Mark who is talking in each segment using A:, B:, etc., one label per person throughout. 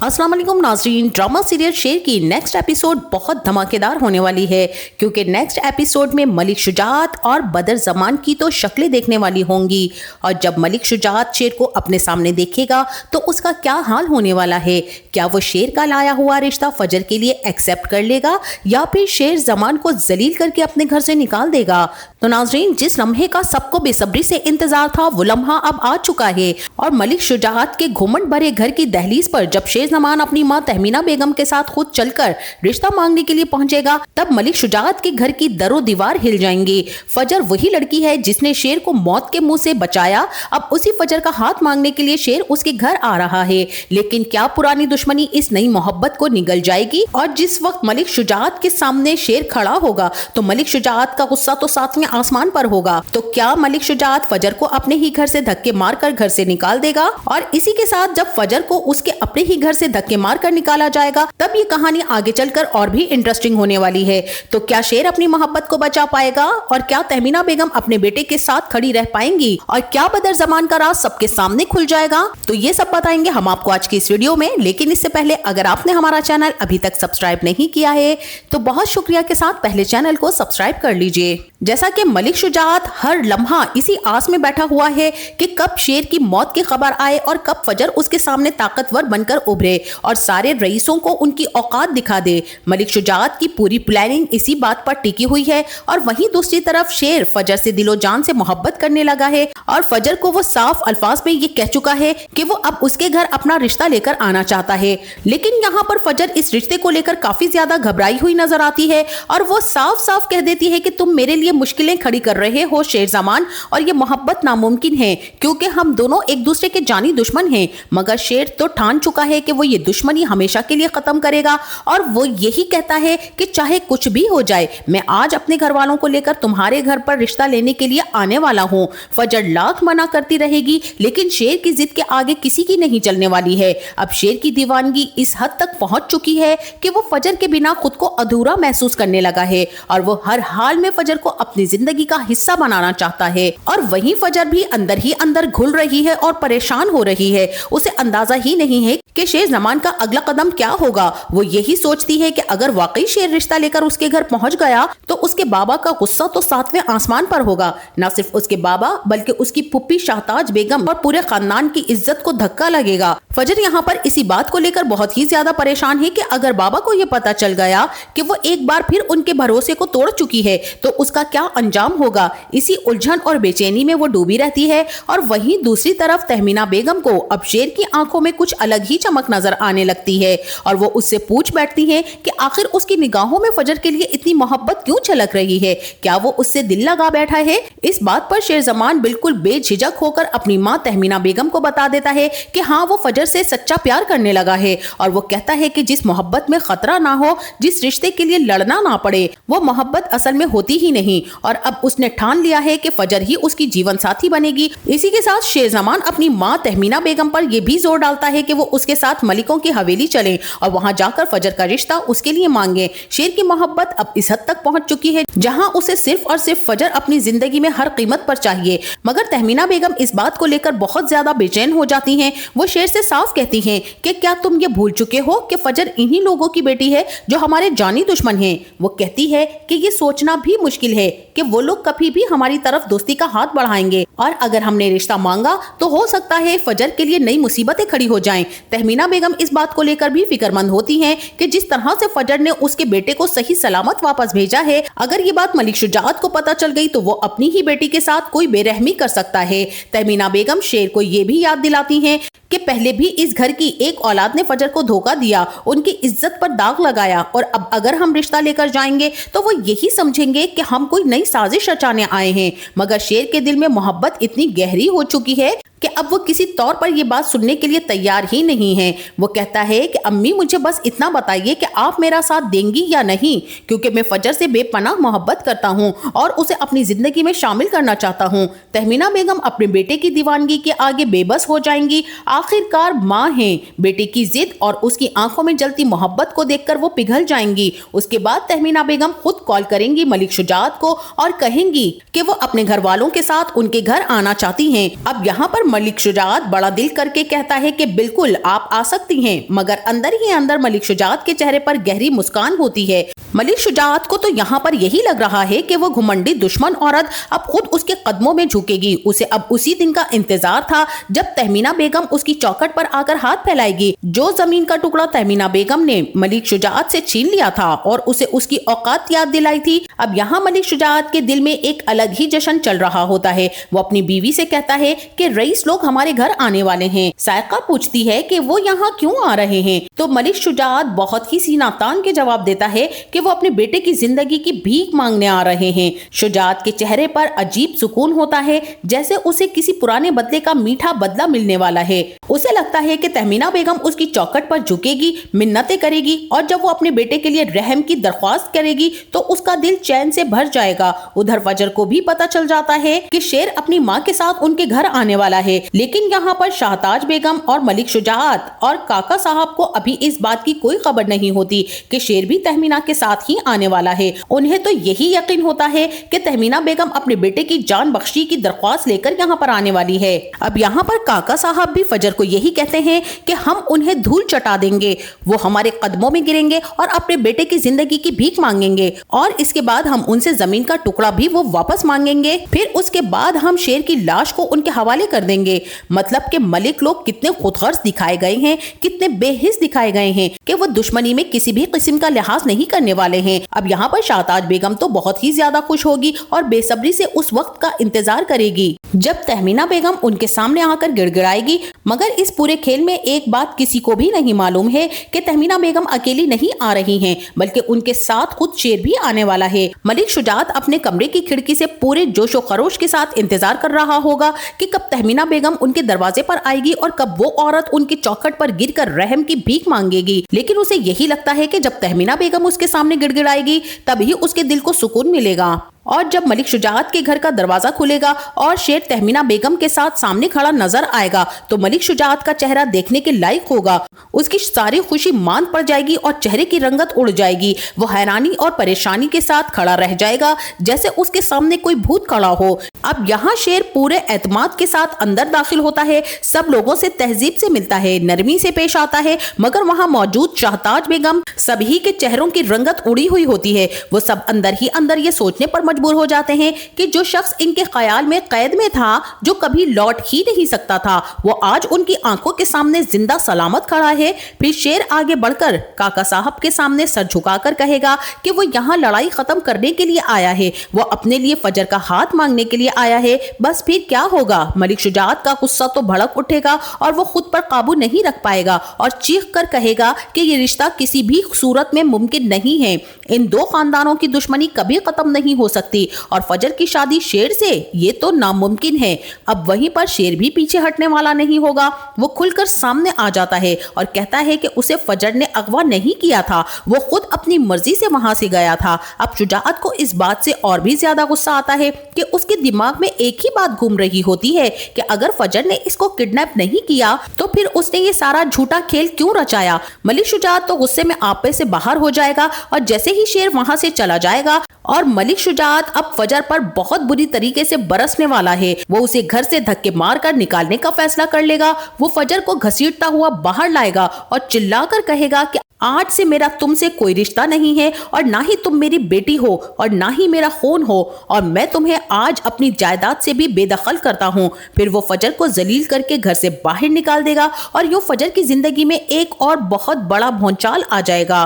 A: अस्सलाम वालेकुम नाज़रीन, ड्रामा सीरियल शेर की नेक्स्ट एपिसोड बहुत धमाकेदार होने वाली है क्योंकि नेक्स्ट एपिसोड में मलिक शुजात और बदर ज़मान की तो शक्लें देखने वाली होंगी। और जब मलिक शुजात शेर को अपने सामने देखेगा तो उसका क्या हाल होने वाला है। क्या वो शेर का लाया हुआ रिश्ता फजर के लिए एक्सेप्ट कर लेगा या फिर शेर ज़मान को जलील करके अपने घर से निकाल देगा। तो नाज़रीन, जिस लम्हे का सबको बेसब्री से इंतजार था वो लम्हा अब आ चुका है और मलिक शुजात के घुमंड भरे घर की दहलीज पर जब शेर ज़मान अपनी मां तहमीना बेगम के साथ खुद चलकर रिश्ता मांगने के लिए पहुंचेगा तब मलिक शुजात के घर की दरो दीवार हिल जाएंगी। फजर वही लड़की है जिसने शेर को मौत के मुंह से बचाया। अब उसी फजर का हाथ मांगने के लिए शेर उसके घर आ रहा है। लेकिन क्या पुरानी दुश्मनी इस नई मोहब्बत को निगल जाएगी? और जिस वक्त मलिक शुजात के सामने शेर खड़ा होगा तो मलिक शुजात का गुस्सा तो सातवें आसमान पर होगा। तो क्या मलिक शुजात फजर को अपने ही घर से धक्के मारकर घर से निकाल देगा? और इसी के साथ जब फजर को उसके अपने ही घर से धक्के मारकर निकाला जाएगा तब ये कहानी आगे चलकर और भी इंटरेस्टिंग होने वाली है। तो क्या शेर अपनी मोहब्बत को बचा पाएगा और क्या तहमीना बेगम अपने बेटे के साथ खड़ी रह पाएंगी और क्या बदर ज़मान का राज सबके सामने खुल जाएगा? तो ये सब बताएंगे हम आपको आज की इस वीडियो में। लेकिन इससे पहले अगर आपने हमारा चैनल अभी तक सब्सक्राइब नहीं किया है तो बहुत शुक्रिया के साथ पहले चैनल को सब्सक्राइब कर लीजिए। जैसा कि मलिक शुजात हर लम्हा इसी आस में बैठा हुआ है कि कब शेर की मौत की खबर आए और कब फजर उसके सामने ताकतवर बनकर उभरे और सारे रईसों को उनकी औकात दिखा दे। मलिक शुजात की पूरी प्लानिंग इसी बात पर टिकी हुई है। और वहीं दूसरी तरफ शेर फजर से दिलो जान से मोहब्बत करने लगा है और फजर को वो साफ अल्फाज में ये कह चुका है कि वो अब उसके घर अपना रिश्ता लेकर आना चाहता है। लेकिन यहाँ पर फजर इस रिश्ते को लेकर काफी ज्यादा घबराई हुई नजर आती है और वो साफ साफ कह देती है कि तुम मेरे लिए मुश्किलें खड़ी कर रहे हो शेर ज़मान, और ये मोहब्बत नामुमकिन है क्योंकि हम दोनों एक दूसरे के जानी दुश्मन हैं। मगर शेर तो ठान चुका है कि वो ये दुश्मनी हमेशा के लिए खत्म करेगा और वो यही कहता है कि चाहे कुछ भी हो जाए मैं आज अपने घर वालों को लेकर तुम्हारे घर पर रिश्ता लेने के लिए आने वाला हूँ। फजर लाख मना करती रहेगी लेकिन शेर की जिद के आगे किसी की नहीं चलने वाली है। अब शेर की दीवानगी इस हद तक पहुंच चुकी है कि वो फजर के बिना खुद को अधूरा महसूस करने लगा है और वो हर हाल में फजर को अपनी जिंदगी का हिस्सा बनाना चाहता है। और वहीं फजर भी अंदर ही अंदर घुल रही है और परेशान हो रही है। उसे अंदाजा ही नहीं है कि शेर ज़मान का अगला कदम क्या होगा। वो यही सोचती है कि अगर वाकई शेर रिश्ता लेकर उसके घर पहुंच गया तो उसके बाबा का गुस्सा तो सातवें आसमान पर होगा। न सिर्फ उसके बाबा बल्कि उसकी पुप्पी शाहताज बेगम और पूरे खानदान की इज्जत को धक्का लगेगा। फजर यहाँ पर इसी बात को लेकर बहुत ही ज्यादा परेशान है कि अगर बाबा को यह पता चल गया कि वो एक बार फिर उनके भरोसे को तोड़ चुकी है तो उसका क्या अंजाम होगा। इसी उलझन और बेचैनी में वो डूबी रहती है। और वहीं दूसरी तरफ तहमीना बेगम को अब शेर की आंखों में कुछ अलग ही चमक नजर आने लगती है और वो उससे पूछ बैठती है कि आखिर उसकी निगाहों में फजर के लिए इतनी मोहब्बत क्यों छलक रही है। क्या वो उससे दिल लगा बैठा है? इस बात पर शेर ज़मान बिल्कुल बेझिझक होकर अपनी मां तहमीना बेगम को बता देता है कि हाँ वो फजर से सच्चा प्यार करने लगा है। और वो कहता है कि जिस मोहब्बत में खतरा ना हो, जिस रिश्ते के लिए लड़ना ना पड़े, वो मोहब्बत असल में होती ही नहीं। और अब उसने ठान लिया है कि फजर ही उसकी जीवन साथी बनेगी। इसी के साथ शेर ज़मान अपनी मां तहमीना बेगम पर यह भी जोर डालता है कि वो उसके साथ मलिकों की हवेली चले और वहां जाकर फजर का रिश्ता उसके लिए मांगे। शेर की मोहब्बत अब इस हद तक पहुंच चुकी है जहां उसे सिर्फ और सिर्फ फजर अपनी जिंदगी में हर कीमत पर चाहिए। मगर तहमीना बेगम इस बात को लेकर बहुत ज्यादा बेचैन हो जाती हैं। वो शेर से साफ कहती हैं कि क्या तुम ये भूल चुके हो कि फजर इन्हीं लोगों की बेटी है जो हमारे जानी दुश्मन हैं। वो कहती है कि ये सोचना भी मुश्किल है कि वो लोग कभी भी हमारी तरफ दोस्ती का हाथ बढ़ाएंगे और अगर हमने रिश्ता मांगा तो हो सकता है फजर के लिए नई मुसीबतें खड़ी हो जाएं। तहमीना बेगम इस बात को लेकर भी फिक्रमंद होती हैं कि जिस तरह से फजर ने उसके बेटे को सही सलामत वापस भेजा है, अगर ये बात मलिक शुजात को पता चल गई तो वो अपनी ही बेटी के साथ कोई बेरहमी कर सकता है। तहमीना बेगम शेर को ये भी याद दिलाती हैं कि पहले भी इस घर की एक औलाद ने फजर को धोखा दिया, उनकी इज्जत पर दाग लगाया और अब अगर हम रिश्ता लेकर जाएंगे तो वो यही समझेंगे कि हम कोई नई साजिश रचाने आए हैं। मगर शेर के दिल में मोहब्बत इतनी गहरी हो चुकी है कि अब वो किसी तौर पर ये बात सुनने के लिए तैयार ही नहीं है। वो कहता है कि अम्मी मुझे बस इतना बताइए कि आप मेरा साथ देंगी या नहीं, क्योंकि मैं फजर से बेपनाह मोहब्बत करता हूँ और उसे अपनी जिंदगी में शामिल करना चाहता हूँ। तहमीना बेगम अपने बेटे की दीवानगी के आगे बेबस हो जाएंगी। आखिरकार माँ हैं, बेटे की जिद और उसकी आंखों में जलती मोहब्बत को देखकर वो पिघल जाएंगी। उसके बाद तहमीना बेगम खुद कॉल करेंगी मलिक शुजात को और कहेंगी कि वो अपने घर वालों के साथ उनके घर आना चाहती हैं। अब यहाँ पर मलिक शुजात बड़ा दिल करके कहता है कि बिल्कुल आप आ सकती हैं, मगर अंदर ही अंदर मलिक शुजात के चेहरे पर गहरी मुस्कान होती है। मलिक शुजात को तो यहाँ पर यही लग रहा है कि वो घुमंडी दुश्मन औरत अब खुद उसके कदमों में झुकेगी। उसे अब उसी दिन का इंतजार था जब तहमीना बेगम उसकी चौखट पर आकर हाथ फैलाएगी। जो जमीन का टुकड़ा तहमीना बेगम ने मलिक शुजात से छीन लिया था और उसे उसकी औकात याद दिलाई थी, अब यहाँ मलिक शुजात के दिल में एक अलग ही जश्न चल रहा होता है। वो अपनी बीवी से कहता है कि रईस लोग हमारे घर आने वाले हैं। सायका पूछती है कि वो यहाँ क्यों आ रहे हैं, तो मलिक शुजात बहुत ही सीना तान के जवाब देता है कि वो अपने बेटे की जिंदगी की भीख मांगने आ रहे हैं। शुजात के चेहरे पर अजीब सुकून होता है, जैसे उसे किसी पुराने बदले का मीठा बदला मिलने वाला है। उसे लगता है कि तहमीना बेगम उसकी चौखट पर झुकेगी, मिन्नतें करेगी और जब वो अपने बेटे के लिए रहम की दरख्वास्त करेगी तो उसका दिल चैन से भर जाएगा। उधर फजर को भी पता चल जाता है कि शेर अपनी माँ के साथ उनके घर आने वाला है, लेकिन यहाँ पर शाहताज बेगम और मलिक शुजात और काका साहब को अभी इस बात की कोई खबर नहीं होती कि शेर भी तहमीना के साथ ही आने वाला है। उन्हें तो यही यकीन होता है कि तहमीना बेगम अपने बेटे की जान बख्शी की दरख्वास्त लेकर यहाँ पर आने वाली है। अब यहाँ पर काका साहब भी फजर को यही कहते हैं कि हम उन्हें धूल चटा देंगे, वो हमारे कदमों में गिरेंगे और अपने बेटे की जिंदगी की भीख मांगेंगे और इसके बाद हम उनसे जमीन का टुकड़ा भी वो वापस मांगेंगे। फिर उसके बाद हम शेर की लाश को उनके हवाले कर देंगे। मतलब कि मलिक लोग कितने खुदगर्ज दिखाए गए हैं, कितने बेहिस दिखाए गए हैं कि वो दुश्मनी में किसी भी किस्म का लिहाज नहीं करने वाले हैं। अब यहाँ पर शाहताज बेगम तो बहुत ही ज्यादा खुश होगी और बेसब्री से उस वक्त का इंतजार करेगी जब तहमीना बेगम उनके सामने आकर गिड़गिड़ाएगी। मगर इस पूरे खेल में एक बात किसी को भी नहीं मालूम है कि तहमीना बेगम अकेली नहीं आ रही हैं, बल्कि उनके साथ खुद शेर भी आने वाला है। मलिक शुजात अपने कमरे की खिड़की से पूरे जोशो खरोश के साथ इंतजार कर रहा होगा कि कब तहमीना बेगम उनके दरवाजे पर आएगी और कब वो औरत उनकी चौखट पर गिरकर रहम की भीख मांगेगी। लेकिन उसे यही लगता है कि जब तहमीना बेगम उसके सामने गिड़गिड़ाएगी तभी उसके दिल को सुकून मिलेगा। और जब मलिक शुजात के घर का दरवाजा खुलेगा और शेर तहमीना बेगम के साथ सामने खड़ा नजर आएगा तो मलिक शुजात का चेहरा देखने के लायक होगा। उसकी सारी खुशी मांद पड़ जाएगी और चेहरे की रंगत उड़ जाएगी। वो हैरानी और परेशानी के साथ खड़ा रह जाएगा, जैसे उसके सामने कोई भूत खड़ा हो। अब यहाँ शेर पूरे एतमाद के साथ अंदर दाखिल होता है, सब लोगों से तहजीब से मिलता है, नरमी से पेश आता है, मगर वहाँ मौजूद शाहताज बेगम सभी के चेहरों की रंगत उड़ी हुई होती है। वो सब अंदर ही अंदर ये सोचने पर मजबूर हो जाते हैं कि जो शख्स इनके ख्याल में कैद में था, जो कभी लौट ही नहीं सकता था, वो आज उनकी आंखों के सामने जिंदा सलामत खड़ा है। फिर शेर आगे बढ़कर काका साहब के सामने सर झुकाकर कहेगा कि वो यहाँ लड़ाई खत्म करने के लिए आया है, वो अपने लिए फजर का हाथ मांगने के लिए आया है। बस फिर क्या होगा, मलिक शुजात का गुस्सा तो भड़क उठेगा और वो खुद पर काबू नहीं रख पाएगा और चीख कर कहेगा कि ये रिश्ता किसी भी सूरत में मुमकिन नहीं है। इन दो खानदानों की दुश्मनी कभी खत्म नहीं हो सकती और फजर की शादी शेर से ये तो नामुमकिन है। अब वहीं पर शेर भी पीछे हटने वाला नहीं होगा। वो खुलकर सामने आ जाता है और कहता है कि उसे फजर ने अगवा नहीं किया था, वो खुद अपनी मर्जी से वहां से गया था। अब शुजात को इस बात से और भी ज्यादा गुस्सा आता है कि उसके दिमाग में एक ही बात घूम रही होती है कि अगर फजर ने इसको किडनैप नहीं किया तो फिर उसने ये सारा झूठा खेल क्यों रचाया। मलिक शुजात तो गुस्से में आपे से बाहर हो जाएगा और जैसे ही शेर वहां से चला जाएगा और मलिक शुजात अब फजर पर बहुत बुरी तरीके से बरसने वाला है। वो उसे घर से धक्के मारकर निकालने का फैसला कर लेगा। वो फजर को घसीटता हुआ बाहर लाएगा और चिल्लाकर कहेगा कि आज से मेरा तुमसे कोई रिश्ता नहीं है और ना ही तुम मेरी बेटी हो और ना ही मेरा खून हो और मैं तुम्हें आज अपनी जायदाद से भी बेदखल करता हूँ। फिर वो फजर को जलील करके घर से बाहर निकाल देगा और यूं फजर की जिंदगी में एक और बहुत बड़ा भौचाल आ जाएगा।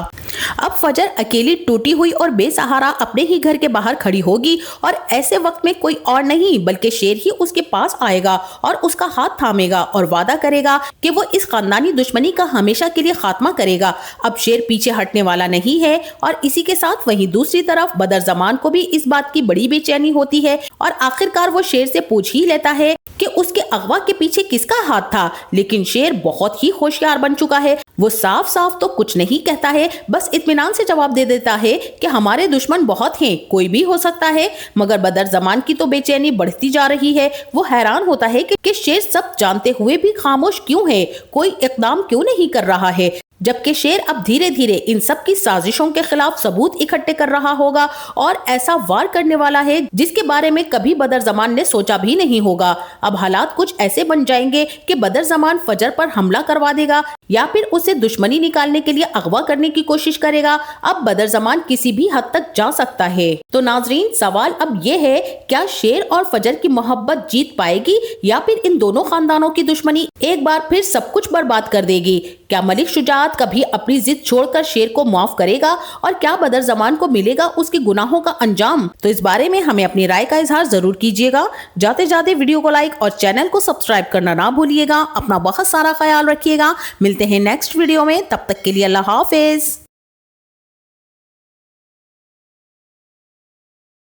A: अब फजर अकेली टूटी हुई और बेसहारा अपने ही घर के बाहर खड़ी होगी और ऐसे वक्त में कोई और नहीं बल्कि शेर ही उसके पास आएगा और उसका हाथ थामेगा और वादा करेगा कि वो इस खानदानी दुश्मनी का हमेशा के लिए खात्मा करेगा। अब शेर पीछे हटने वाला नहीं है और इसी के साथ वहीं दूसरी तरफ बदर जमान को भी इस बात की बड़ी बेचैनी होती है और आखिरकार वो शेर से पूछ ही लेता है कि उसके अगवा के पीछे किसका हाथ था। लेकिन शेर बहुत ही होशियार बन चुका है, वो साफ साफ तो कुछ नहीं कहता है, बस इत्मीनान से जवाब दे देता है कि हमारे दुश्मन बहुत हैं, कोई भी हो सकता है। मगर बदर जमान की तो बेचैनी बढ़ती जा रही है। वो हैरान होता है कि शेर सब जानते हुए भी खामोश क्यों है, कोई इकदाम क्यों नहीं कर रहा है। जबकि शेर अब धीरे धीरे इन सब की साजिशों के खिलाफ सबूत इकट्ठे कर रहा होगा और ऐसा वार करने वाला है जिसके बारे में कभी बदर ज़मान ने सोचा भी नहीं होगा। अब हालात कुछ ऐसे बन जाएंगे कि बदर ज़मान फजर पर हमला करवा देगा या फिर उसे दुश्मनी निकालने के लिए अगवा करने की कोशिश करेगा। अब बदर ज़मान किसी भी हद तक जा सकता है। तो नाजरीन, सवाल अब ये है, क्या शेर और फजर की मोहब्बत जीत पाएगी या फिर इन दोनों खानदानों की दुश्मनी एक बार फिर सब कुछ बर्बाद कर देगी? क्या मलिक शुजात कभी अपनी जिद छोड़कर शेर को माफ करेगा और क्या बदर ज़मान को मिलेगा उसके गुनाहों का अंजाम? तो इस बारे में हमें अपनी राय का इजहार जरूर कीजिएगा। जाते जाते वीडियो को लाइक और चैनल को सब्सक्राइब करना ना भूलिएगा। अपना बहुत सारा ख्याल रखिएगा। मिलते हैं नेक्स्ट वीडियो में, तब तक के लिए अल्लाह हाफिज।